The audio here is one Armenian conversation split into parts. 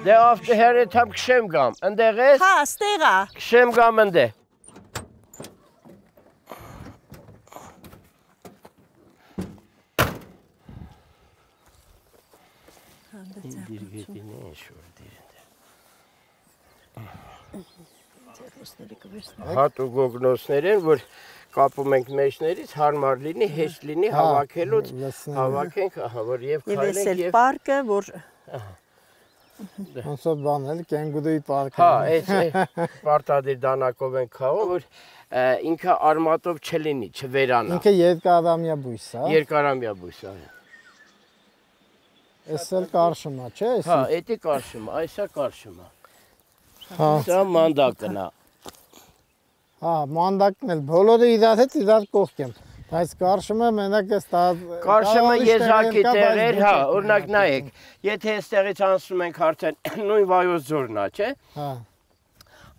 Դե ավտը հերեթամ կշեմ գամ, ընդեղ ես? Հա, ստեղա։ Կշեմ գամ ընդեղ։ Հատու գոգնոսներ են, որ կապում ենք մեջներից, հարմար լինի, հեշտ լինի, հավաքելուց, հավաքենք, որ և քայլենք և... Եվ ես էլ պարկը, որ... Անսոտ բան էլ կենգուդուի պարկը։ Հա, այս պարտադիր դանակով են քավում, որ ինքը արմատով չլինի, չվերանա։ Ինքը երկարամյա բույս է։ Երկարամյա բույս է։ Այս էլ կարշում է, չէ՞։ Հա, էդի կարշում է, այսա կարշում է։ Հա։ Սա մանդակն է։ Հա, մանդակն էլ, բոլորը իրար հետ իրար կողք եմ։ Բայց կարշումը մենակ ես կարշումը եզակի տեղեր, հա, օրինակ նայեք, եթե այստեղից անցնում ենք արդեն նույն Վայոց ձորն է, չէ՞։ Հա։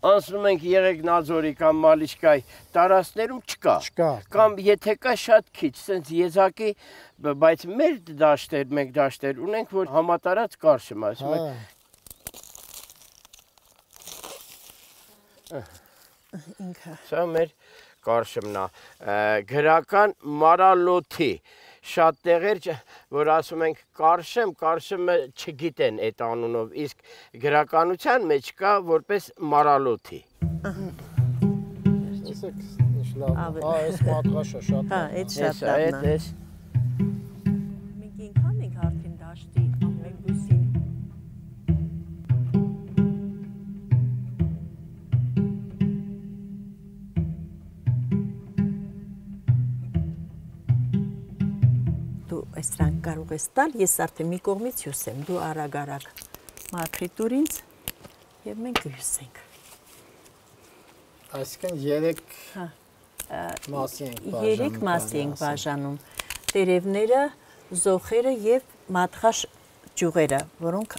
Անցնում ենք Եղեգնաձորի կամ Մալիշկայի տարածքներում չկա։ Կամ եթե կա շատ քիչ, սենց եզակի, բայց մեր դաշտեր, մենք դաշտեր ունենք, որ համատարած կարշում է, ասում Ինքը։ Սա մեր կարշումն է, գրական մարալոթի, շատ տեղեր, որ ասում ենք կարշեմ, կարշումը չգիտեն այդ անունով, իսկ գրականության մեջ կա որպես մարալոթի։ Տեսեք, ինչ լավ, հա, այս մատղաշը շատ լավ։ Հա, այդ շատ լավն է։ Մենք ինքան ենք արդեն դաշտի ամեն բույսին։ Այս դրանք կարող ես տալ, ես արդեն մի կողմից հյուսեմ, դու արագ-արագ մաքրի ինձ և մենք հյուսենք։ Այսինքն երեք մասի ենք բաժանում։ Երեք մասի ենք բաժանում, տերևները, զոխերը և մատղաշ ջուղերը, որոնք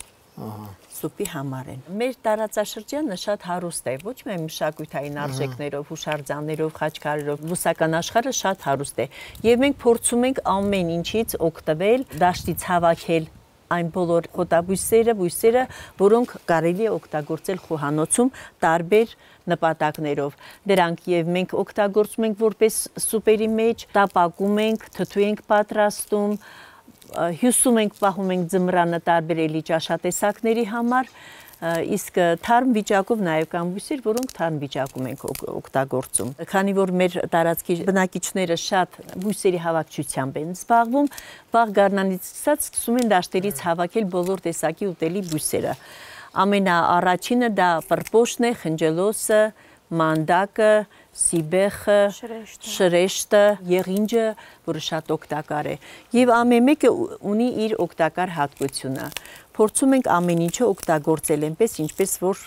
սուպի համար են։ Մեր տարածաշրջանը շատ հարուստ է, ոչ միայն մշակութային արժեքներով, հուշարձաններով, խաչքարերով, բուսական աշխարհը շատ հարուստ է։ Եվ մենք փորձում ենք ամեն ինչից օգտվել, դաշտից հավաքել այն բոլոր խոտաբույսերը, որոնք կարելի է օգտագործել խոհանոցում տարբեր նպատակներով։ Դրանք եւ մենք օգտագործում ենք որպես սուպերի մեջ, տապակում ենք, թթու ենք պատրաստում, հյուսում ենք, պահում ենք ձմռանը տարբեր էլի ճաշատեսակների համար, իսկ թարմ վիճակով նաև կան բույսեր, որոնք թարմ վիճակում ենք օգտագործում։ Քանի որ մեր տարածքի բնակիչները շատ բույսերի հավաքչությամբ են զբաղվում, վաղ գարնանից սկսած սկսում են դաշտերից հավաքել բոլոր տեսակի ուտելի բույսերը։ Ամենաառաջինը դա պրպոշն է, խնջելոսը, մանդակը, սիբեխը, շրեշտը, եղինջը, որը շատ օգտակար է։ Եվ ամեն մեկը ունի իր օգտակար հատկությունը։ Փորձում ենք ամեն ինչը օգտագործել այնպես, ինչպես որ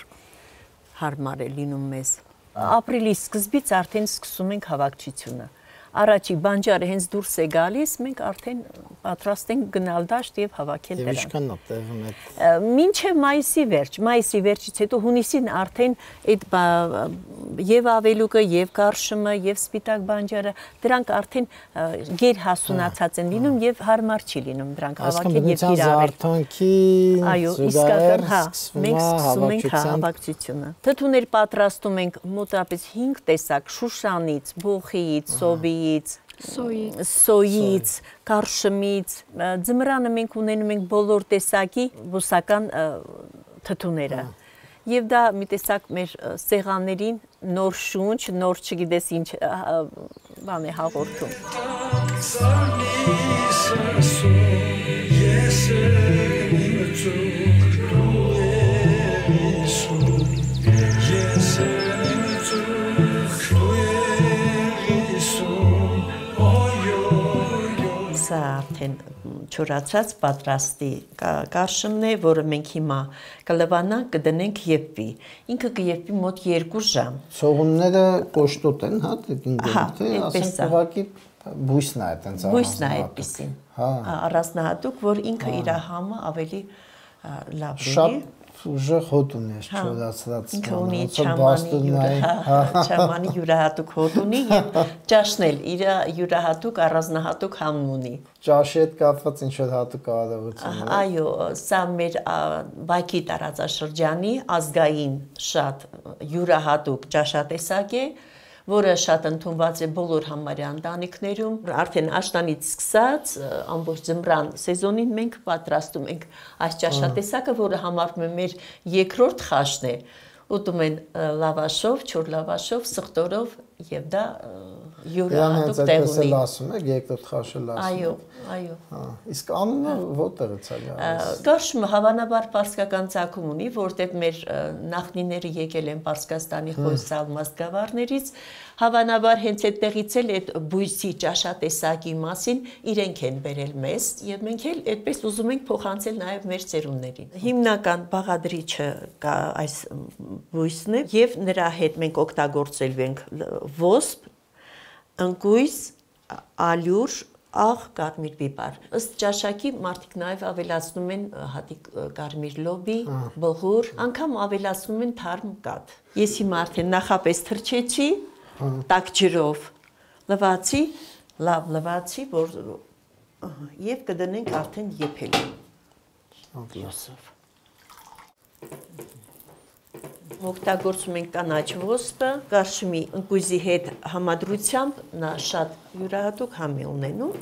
հարմար է լինում մեզ։ Ապրիլի սկզբից արդեն սկսում ենք հավաքչությունը։ Առաջի բանջարը հենց դուրս է գալիս, մենք արդեն պատրաստ ենք գնալ դաշտ եւ հավաքել դրան։ Եվ ինչքան է տևում այդ։ Մինչև մայիսի վերջից հետո հունիսին արդեն այդ եւ ավելուկը, եւ կարշումը, եւ սպիտակ բանջարը, դրանք արդեն գերհասունացած են լինում եւ հարմար չի լինում դրանք հավաքել եւ իրարել։ Այո, իսկական, հա, մենք սկսում ենք հավաքչությունը։ Թթուներ պատրաստում ենք մոտավորապես 5 տեսակ՝ շուշանից, բոխիից, սոբիից, սոյից, կարշմից, ձմռանը մենք ունենում ենք բոլոր տեսակի բուսական թթուները։ Եվ դա մի տեսակ մեր սեղաններին նոր շունչ, նոր չգիտես ինչ բան է հաղորդում։ արդեն չորացած պատրաստի կարշմն է, որը մենք հիմա կլվանանք, կդնենք եփվի։ Ինքը կեփվի մոտ 2 ժամ։ Ցողունները կոշտոտ են, հա, թե ասենք ուղղակի բույսն է այդտենց առանձնահատուկ։ Բույսն է այդպեսին։ Հա, առանձնահատուկ, որ ինքը իր համը ավելի լավ լինի։ Շատ ուժեղ հոտ ունի, չորացած։ Ինքը ունի չամանի յուրահատուկ հոտ ունի եւ ճաշն էլ իր յուրահատուկ առանձնահատուկ համն ունի։ Ճաշի հետ կապված ինչ-որ հատուկ կարողություն է։ Այո, սա մեր Բաքվի տարածաշրջանի ազգային շատ յուրահատուկ ճաշատեսակ է, որը շատ ընդունված է բոլոր համարյա ընտանիքներում։ Արդեն աշնանից սկսած ամբողջ ձմռան սեզոնին մենք պատրաստում ենք այս ճաշատեսակը, որը համարվում է մեր երկրորդ խաշն է։ Ուտում են լավաշով, չոր լավաշով, սխտորով եւ դա յուրահատուկ տեղ ունի։ Այո, ասում եք, երկրորդ խաշը լասում։ Այո, այո։ Իսկ անունը որտեղից է գալիս։ Կարշումը հավանաբար պարսկական ծագում ունի, որտեղ մեր նախնիները եկել են Պարսկաստանի խոշոր մազգավարներից, հավանաբար հենց այդտեղից էլ այդ բույսի ճաշատեսակի մասին իրենք են բերել մեզ, եւ մենք էլ այդպես ուզում ենք փոխանցել նաեւ մեր ծերուններին։ Հիմնական բաղադրիչը կա այս բույսն է եւ նրա հետ մենք օգտագործելու ենք ոսպ, ընկույզ, ալյուր, աղ, կարմիր բիբար։ Ըստ ճաշակի մարդիկ նաև ավելացնում են հատիկ կարմիր լոբի, բլղուր, անգամ ավելացնում են թարմ կաթ։ Ես հիմա արդեն նախապես թրջեցի, տաք ջրով լվացի, լավ լվացի, որ եւ կդնենք արդեն եփելու։ Ոսով։ Օգտագործում ենք կանաչ ոսպը, կարշմի ընկույզի հետ համադրությամբ նա շատ յուրահատուկ համ է ունենում։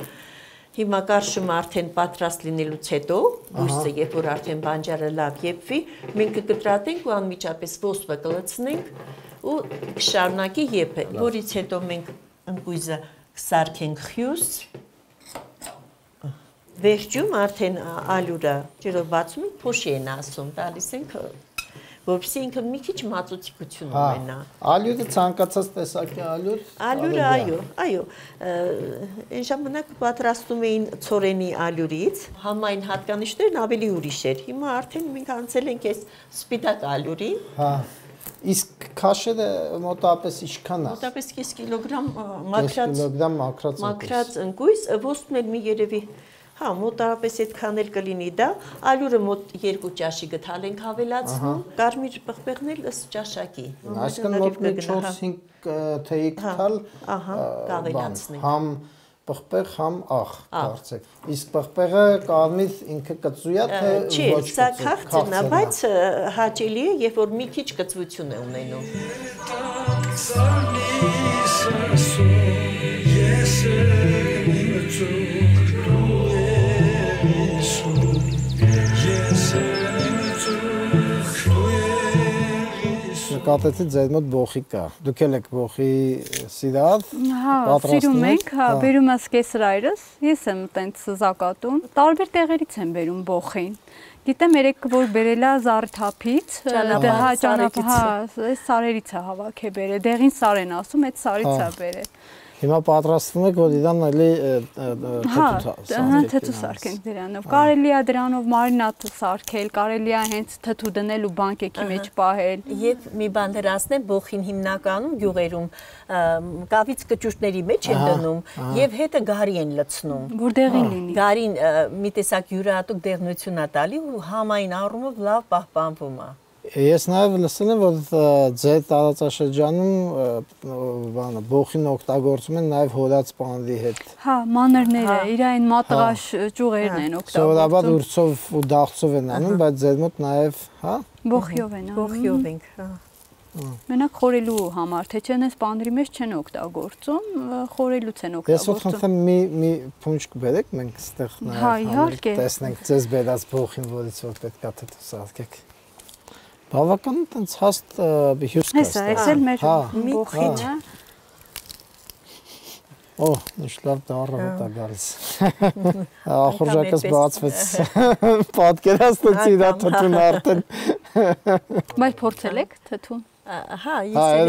Հիմա կարշումը արդեն պատրաստ լինելուց հետո, բույսը երբ որ արդեն բանջարը լավ եփվի, մենք կկտրատենք ու անմիջապես ոսպը կլցնենք ու կշարունակի եփել, որից հետո մենք ընկույզը կսարքենք խյուս։ Վերջում արդեն ալյուրը ջրով բացում ենք, փոշի են ասում, տալիս ենք որպեսզի ինքը մի քիչ մածուցիկություն ունենա։ Ալյուրը ցանկացած տեսակի ալյուր։ Ալյուրը, այո, այն ժամանակ պատրաստում էին ցորենի ալյուրից, համայն հատկանիշներն ավելի ուրիշ էր։ Հիմա արդեն մենք անցել ենք այս սպիտակ ալյուրին։ Հա։ Իսկ քաշերը մոտավորապես ինչքան է։ Մոտավորապես 5 կիլոգրամ մաքրած ընկույզ, ոսպն էլ մի երևի հա, մոտավորապես այդքան էլ կլինի դա, ալյուրը մոտ 2 ճաշի գթալ ենք հավելացնում, կարմիր պղպեղն էլ ըստ ճաշակի։ Այսինքն մոտ 4-5 թեյի գթալ կավելացնենք։ Համ պղպեղ, համ աղ, կարծեք։ Իսկ պղպեղը կարմիր ինքը կծույա թե ոչ։ Չի, սա քաղցրն է, բայց հաճելի է, երբ որ մի քիչ կծվություն է ունենում։ Նկատեցի ձեր մոտ բոխի կա։ Դուք էլ եք բոխի սիրած։ Հա, սիրում ենք, հա, բերում ես կեսրայրս, ես եմ տենց զակատում։ Տարբեր տեղերից եմ բերում բոխին։ Գիտեմ երեք որ բերելա Զարթափից, հա, ճանապարհ, այս սարերից է հավաք է բերել, դեղին սար են ասում, այդ սարից է բերել։ Հիմա պատրաստվում եք, որ իրան էլի թթու սարքենք դրանով։ Կարելի է դրանով մարինատ սարքել, կարելի է հենց թթու դնել ու բանկեքի մեջ պահել։ Եվ մի բան դրացնեմ, բոխին հիմնականում գյուղերում կավից կճուճների մեջ են դնում եւ հետը գարի են լցնում։ Որ դեղին լինի։ Գարին մի տեսակ յուրահատուկ դեղնություն է տալի ու համային առումով լավ պահպանվում է։ Ես նաև լսել եմ, որ ձեր տարածաշրջանում բոխին օգտագործում են նաև հորած պանրի հետ։ Հա, մանրները, իր այն մատղաշ ճյուղերն են օգտագործում։ Սովորաբար ուրցով ու դաղցով են անում, բայց ձեր մոտ նաև, հա։ Բոխիով են անում։ Բոխիով ենք, հա։ Մենակ խորելու համար, թե չեն այս պանրի մեջ չեն օգտագործում, խորելուց են օգտագործում։ Ես ոտ խնդրեմ մի փունջ կբերեք, մենք ստեղ նաև տեսնենք ձեզ բերած բոխին, որից որ պետք է թթու սարքեք։ Բավական տենց հաստ հյուս կա։ Հեսա, ես էլ մեր բոխին է։ Օ, ինչ լավ դառավ է գալիս։ Ախորժակս բացվեց։ Պատկերացնեցի դա թթուն արդեն։ Բայց փորձել եք թթուն։ Հա, ես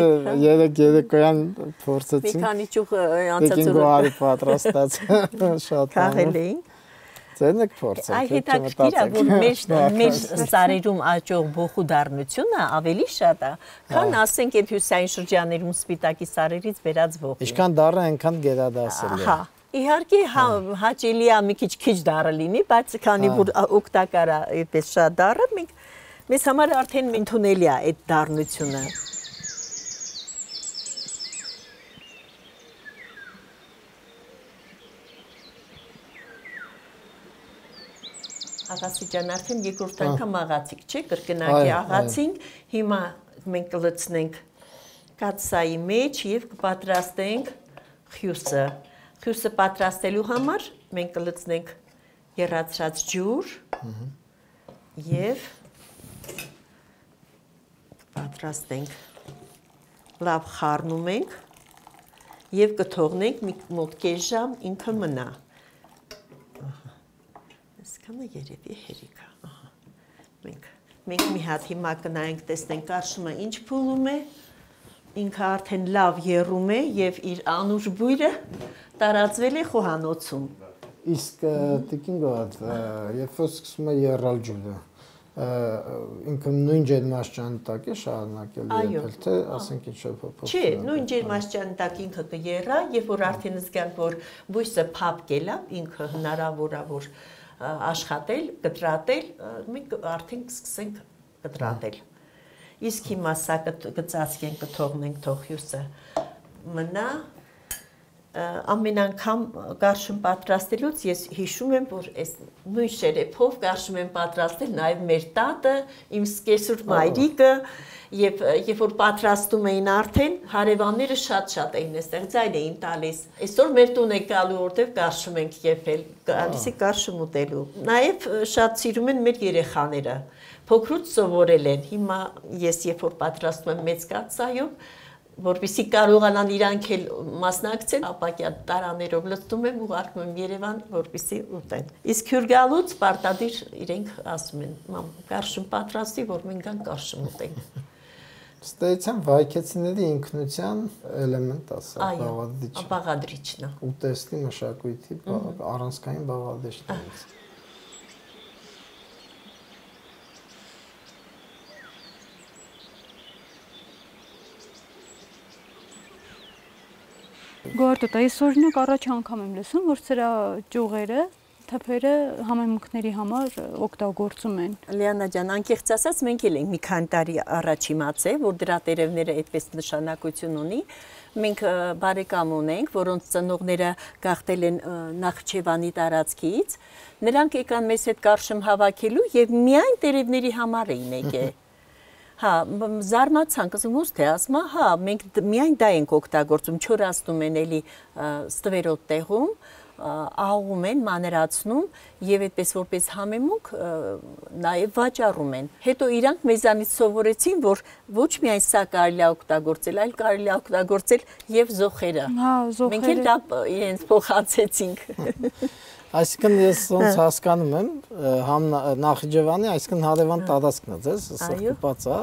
երեկոյան փորձեցի։ Մի քանի ճյուղ անցածուրը պատրաստած շատ քաղել էին։ Ձեն եք փորձել։ Այ հետաքրքիր է, որ մեր սարերում աճող բոխու դառնությունը ավելի շատ է, քան ասենք այդ հյուսային շրջաններում սպիտակի սարերից վերած ողը։ Ինչքան դառը, այնքան գերադասելի է։ Հա, իհարկե հաճելի է մի քիչ դառը լինի, բայց քանի որ օգտակար է այդպես շատ դառը, մեզ համար արդեն ընդունելի է այդ դառնությունը։ Աղացի ջան, արդեն երկրորդ անգամ աղացիկ չէ, կրկնակի աղացինք, հիմա մենք կլցնենք կաթսայի մեջ և կպատրաստենք խյուսը։ Խյուսը պատրաստելու համար մենք կլցնենք եռացրած ջուր և պատրաստենք լավ խառնում ենք և կթողնենք մոտ կես ժամ ինքը մնա։ Այսքանը երևի հերիք է։ Մենք մի հատ հիմա կնայենք տեսնենք կարշումը ինչ փուլում է, ինքը արդեն լավ եռում է և իր անուշ բույրը տարածվել է խոհանոցում։ Իսկ տիկին գոհատ, երբ որ սկսում է եռալ ջուրը, ինքը նույն ջերմաստիճանի տակ է շարունակել եղել, թե ասենք ինչ-որ փոփոխություն։ Չէ, նույն ջերմաստիճանի տակ ինքը կեռա, երբ որ արդեն զգանք, որ բույսը փափկել է, ինքը հնարավոր է, որ աշխատել, կտրատել, մենք արդեն կսկսենք կտրատել։ Իսկ հիմա սա կծածկենք, կթողնենք թող հյուսը մնա, ամեն անգամ կարշում պատրաստելուց ես հիշում եմ, որ այս նույն շերեփով կարշում եմ պատրաստել նաև մեր տատը, իմ սկեսուր մայրիկը, եւ երբ որ պատրաստում էին արդեն, հարևանները շատ էին այստեղ ձայն էին տալիս։ Այսօր մեր տուն է գալու, որտեղ կարշում ենք եփել, գալիս է կարշում ուտելու։ Նաև շատ սիրում են մեր երեխաները։ Փոքրուց սովորել են։ Հիմա ես երբ որ պատրաստում եմ մեծ կաթսայով, որպեսզի կարողանան իրանք էլ մասնակցել, ապակյա տարաներով լցնում եմ, ուղարկում եմ Երևան, որպեսզի ուտեն։ Իսկ հյուր գալուց պարտադիր իրենք ասում են, մամ, կարշում պատրաստի, որ մենք գանք կարշում ուտենք։ Ստեյցան վայքեցիների ինքնության էլեմենտ ասա, բաղադրիչն է։ Ուտեստի մշակույթի առանցքային բաղադրիչներից։ Գոհարդոտ, այս օրինակ առաջ անգամ եմ լսում, որ սրա ճյուղերը, թփերը համեմունքների համար օգտագործում են։ Լիանա ջան, անկեղծ ասած, մենք էլ ենք մի քանի տարի առաջ իմացել, որ դրա տերևները այդպես նշանակություն ունի։ Մենք բարեկամ ունենք, որոնց ծնողները գաղթել են Նախիջևանի տարածքից։ Նրանք եկան մեզ հետ կարշում հավաքելու եւ միայն տերևների համար էին եկել։ Հա, զարմացանք, ասում ո՞ւս թե, ասում հա, մենք միայն դա ենք օգտագործում, չորացնում են էլի ստվերոտ տեղում, աղում են, մանրացնում եւ այդպես որպես համեմունք նաեւ վաճառում են։ Հետո իրանք մեզանից սովորեցին, որ ոչ միայն սա կարելի է օգտագործել, այլ կարելի է օգտագործել եւ զոխերը։ Հա, զոխերը։ Մենք էլ դա իրենց փոխանցեցինք։ Այսինքն ես ոնց հասկանում եմ, համ Նախիջևանի, այսինքն հարևան տարածքն է, ձեզ, սրտված է,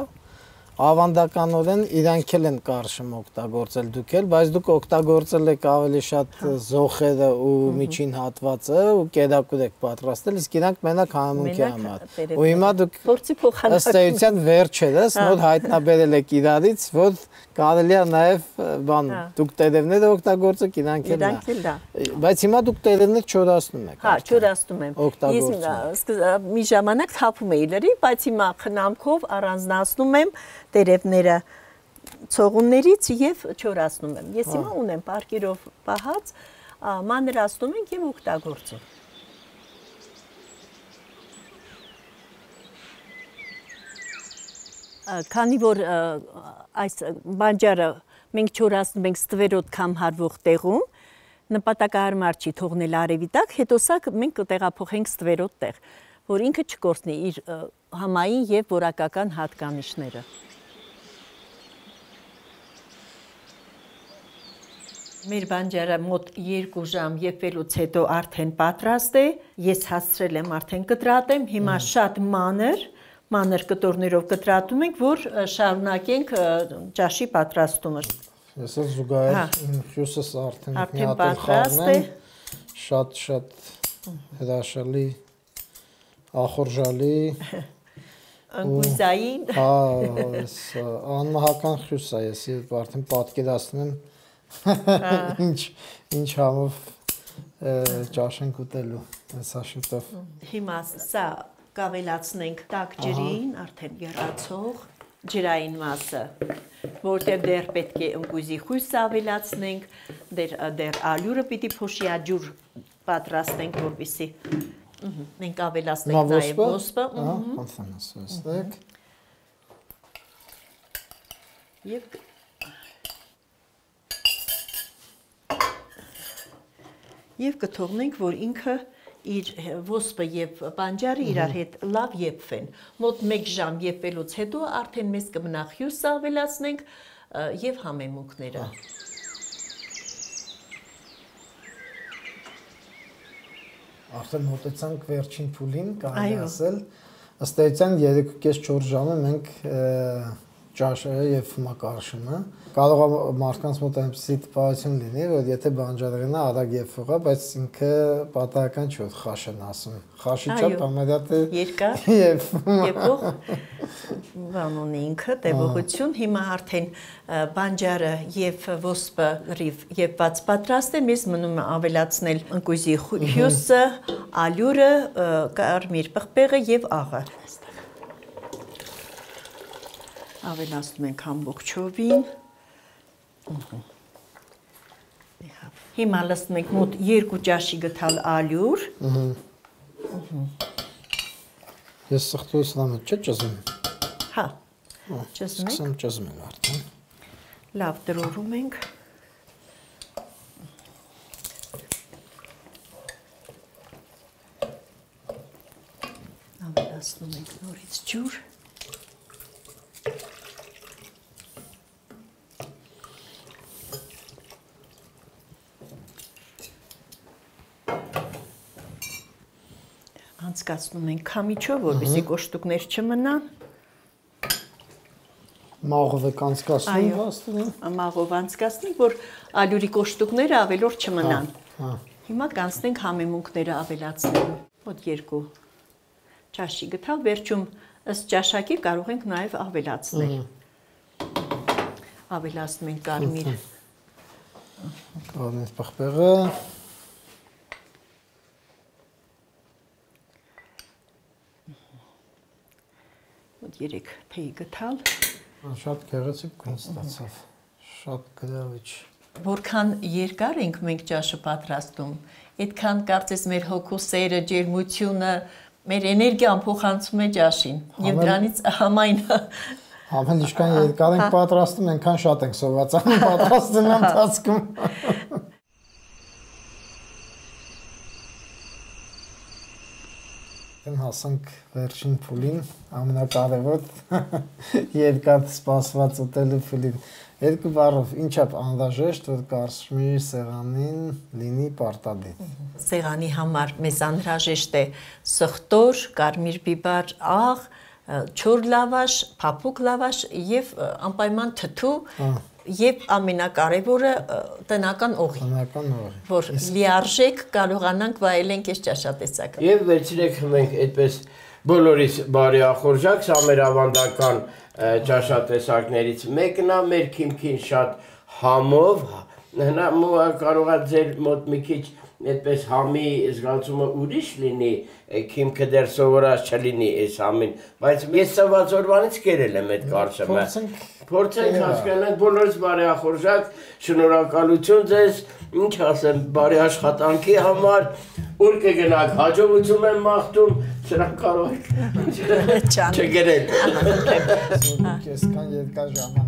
ավանդականորեն իրանք էլ են կարշում օգտագործել դուք էլ, բայց դուք օգտագործել եք ավելի շատ զոխերը ու միջին հատվածը ու կերակուր եք պատրաստել, իսկ իրանք մենակ համեմունքի համար։ Ու հիմա դուք ըստ էության վերջերս նոր հայտնաբերել եք իրարից, որ կարելի է նաև բան դուք տերևները օգտագործեք, իրանք էլ դա։ Բայց հիմա դուք տերևներ չորացնում եք։ Հա, չորացնում եմ։ Ես մի ժամանակ թափում էի լրի, բայց հիմա խնամքով առանձնացնում եմ տերևները ցողուններից եւ չորացնում եմ։ Ես հիմա ունեմ պարկերով պահած, մանրացնում ենք եւ օգտագործում։ Քանի որ այս բանջարը մենք չորացնում ենք ստվերոտ կամ հարվող տեղում, նպատակահարմար չի թողնել արևի տակ, հետո սա մենք կտեղափոխենք ստվերոտ տեղ, որ ինքը չկորցնի իր համային եւ որակական հատկանիշները։ Մեր բանջարը մոտ 2 ժամ եփվելուց հետո արդեն պատրաստ է, ես հասցրել եմ արդեն կտրատեմ, հիմա շատ մանր կտորներով կտրատում ենք, որ շարունակենք ճաշի պատրաստումը։ Ես էլ զուգահեռ հյուսս արդեն մի հատ խառնեմ, շատ հրաշալի, ախորժալի Անգուզային անմահական խյուս է, ես արդեն պատկերացնում եմ ինչ համով ճաշենք ուտելու հեսա շուտով։ Հիմա սա կավելացնենք տաք ջրին, արդեն եռացող ջրային մասը, որտեղ դեռ պետք է ընկույզի խույսը ավելացնենք, դեռ ալյուրը պիտի փոշի աջուր պատրաստենք, որպեսզի մենք ավելացնենք նաև ոսպը, եւ կթողնենք, որ ինքը իր ոսպը եւ բանջարը իրար հետ լավ եփվեն։ Մոտ 1 ժամ եփելուց հետո արդեն մեզ կմնա խյուս ավելացնենք եւ համեմունքները։ Արդեն մոտեցանք վերջին փուլին, կարելի ասել, ըստ էության 3.5-4 ժամը մենք ճաշը եւ մակարշումը կարող է մարդկանց մոտ այնպեսի տպավորություն լինի, որ եթե բանջարեղենը արագ եփող է, բայց ինքը պատահական չէ, որ խաշ են ասում։ Խաշի չափ ամենատե երկար եփող բանունի ինքը տևողություն, հիմա արդեն բանջարը եւ ոսպը եփված պատրաստ է, մեզ մնում է ավելացնել ընկույզի հյուսը, ալյուրը, կարմիր պղպեղը եւ աղը։ Ավելացնում ենք ամբողջովին։ Հիմա լցնում ենք մոտ 2 ճաշի գթալ ալյուր։ Ես սխտուս նամը չէ ճզում։ Հա, ճզում ենք։ Սկսեմ ճզմել արդեն։ Լավ տրորում ենք։ Ավելացնում ենք նորից ջուր։ Անցկացնում ենք քամիչով, որպեսզի կոշտուկներ չմնան։ Մաղով եք անցկացնում, վաստուն։ Մաղով անցկացնենք, որ ալյուրի կոշտուկները ավելորդ չմնան։ Հիմա կանցնենք համեմունքները ավելացնելու։ Մոտ 2 ճաշի գթալ, վերջում ըստ ճաշակի կարող ենք նաև ավելացնել։ Ավելացնում ենք կարմիր պղպեղը։ Մոտ 3 թեյ գթալ։ Շատ գեղեցիկ գույն ստացավ։ Շատ գրավիչ։ Որքան երկար ենք մենք ճաշը պատրաստում, այդքան կարծես մեր հոգու սերը, ջերմությունը, մեր էներգիան փոխանցում է ճաշին եւ դրանից համայնը Ամեն ինչքան երկար ենք պատրաստում, այնքան շատ ենք սովածանում պատրաստում ընթացքում։ Հասանք վերջին փուլին, ամենակարևոր երկար սպասված ուտելու փուլին։ Երկու բառով ինչա անհրաժեշտ, որ կարշմի սեղանին լինի պարտադիր։ Սեղանի համար մեզ անհրաժեշտ է սխտոր, կարմիր բիբար, աղ, չոր լավաշ, փափուկ լավաշ եւ անպայման թթու եւ ամենակարևորը տնական օղի։ Տնական օղի։ Որ լիարժեք կարողանանք վայելենք այս ճաշատեսակը։ Եվ վերցրեք մենք այդպես բոլորիս բարի ախորժակ, սա մեր ավանդական ճաշատեսակներից մեկն է, մեր քիմքին շատ համով, կարող է ձեր մոտ մի քիչ այդպես համի զգացումը ուրիշ լինի, քիմքը դեռ սովորած չլինի այս համին, բայց ես սված օրվանից կերել եմ այդ կարշմը։ Փորձենք հասկանանք բոլորս բարի ախորժակ, շնորհակալություն ձեզ, ինչ ասեմ, բարի աշխատանքի համար, ուր կգնաք, հաջողություն եմ մաղթում, սրանք կարող եք չգրել։ Այսքան երկար ժամանակ